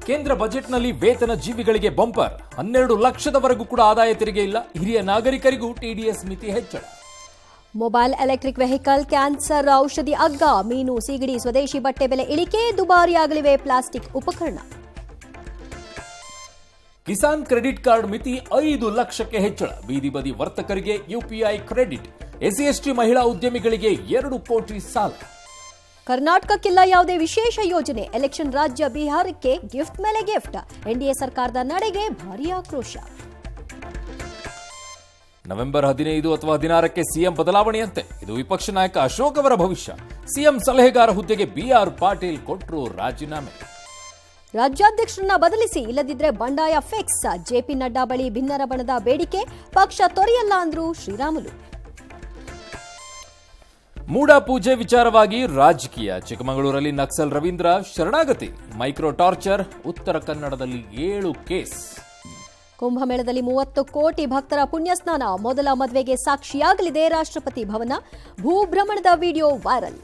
ಕೇಂದ್ರ ಬಜೆಟ್ನಲ್ಲಿ ವೇತನ ಜೀವಿಗಳಿಗೆ ಬಂಪರ್ 12 ಲಕ್ಷದವರೆಗೂ ಕೂಡ ಆದಾಯ ತೆರಿಗೆ ಇಲ್ಲ. ಹಿರಿಯ ನಾಗರಿಕರಿಗೂ ಟಿಡಿಎಸ್ ಮಿತಿ ಹೆಚ್ಚಳ. ಮೊಬೈಲ್ ಎಲೆಕ್ಟ್ರಿಕ್ ವೆಹಿಕಲ್, ಕ್ಯಾನ್ಸರ್ ಔಷಧಿ ಅಗ್ಗ, ಮೀನು ಸಿಗಡಿ ಸ್ವದೇಶಿ ಬಟ್ಟೆ ಬೆಲೆ ಇಳಿಕೆ, ದುಬಾರಿಯಾಗಲಿವೆ ಪ್ಲಾಸ್ಟಿಕ್ ಉಪಕರಣ. ಕಿಸಾನ್ ಕ್ರೆಡಿಟ್ ಕಾರ್ಡ್ ಮಿತಿ 5 ಲಕ್ಷಕ್ಕೆ ಹೆಚ್ಚಳ. ಬೀದಿ ಬದಿ ವರ್ತಕರಿಗೆ ಯುಪಿಐ ಕ್ರೆಡಿಟ್. ಎಸ್ಸಿ ಮಹಿಳಾ ಉದ್ಯಮಿಗಳಿಗೆ 2 ಕೋಟಿ ಸಾಲ. ಕರ್ನಾಟಕಕ್ಕಿಲ್ಲ ಯಾವುದೇ ವಿಶೇಷ ಯೋಜನೆ. ಎಲೆಕ್ಷನ್ ರಾಜ್ಯ ಬಿಹಾರಕ್ಕೆ ಗಿಫ್ಟ್ ಮೇಲೆ ಗಿಫ್ಟ್. ಎನ್ಡಿಎ ಸರ್ಕಾರದ ನಡೆಗೆ ಭಾರೀ ಆಕ್ರೋಶ. ನವೆಂಬರ್ 15 ಅಥವಾ 16ಕ್ಕೆ ಸಿಎಂ ಬದಲಾವಣೆಯಂತೆ. ಇದು ವಿಪಕ್ಷ ನಾಯಕ ಅಶೋಕ್ ಅವರ ಭವಿಷ್ಯ. ಸಿಎಂ ಸಲಹೆಗಾರ ಹುದ್ದೆಗೆ ಬಿಆರ್ ಪಾಟೀಲ್ ಕೊಟ್ಟರು ರಾಜೀನಾಮೆ. ರಾಜ್ಯಾಧ್ಯಕ್ಷರನ್ನ ಬದಲಿಸಿ, ಇಲ್ಲದಿದ್ರೆ ಬಂಡಾಯ ಫಿಕ್ಸ್. ಜೆಪಿ ನಡ್ಡಾ ಬಳಿ ಭಿನ್ನರ ಬಣದ ಬೇಡಿಕೆ. ಪಕ್ಷ ತೊರೆಯಲ್ಲ ಅಂದ್ರು ಶ್ರೀರಾಮುಲು. ಮೂಡ ಪೂಜೆ ವಿಚಾರವಾಗಿ ರಾಜಕೀಯ. ಚಿಕ್ಕಮಗಳೂರಲ್ಲಿ ನಕ್ಸಲ್ ರವೀಂದ್ರ ಶರಣಾಗತಿ. Micro torture. ಉತ್ತರ ಕನ್ನಡದಲ್ಲಿ 7 ಕೇಸ್. ಕುಂಭಮೇಳದಲ್ಲಿ 30 ಕೋಟಿ ಭಕ್ತರ ಪುಣ್ಯಸ್ನಾನ. ಮೊದಲ ಮದುವೆಗೆ ಸಾಕ್ಷಿಯಾಗಲಿದೆ ರಾಷ್ಟ್ರಪತಿ ಭವನ. ಭೂಭ್ರಮಣದ ವಿಡಿಯೋ ವೈರಲ್.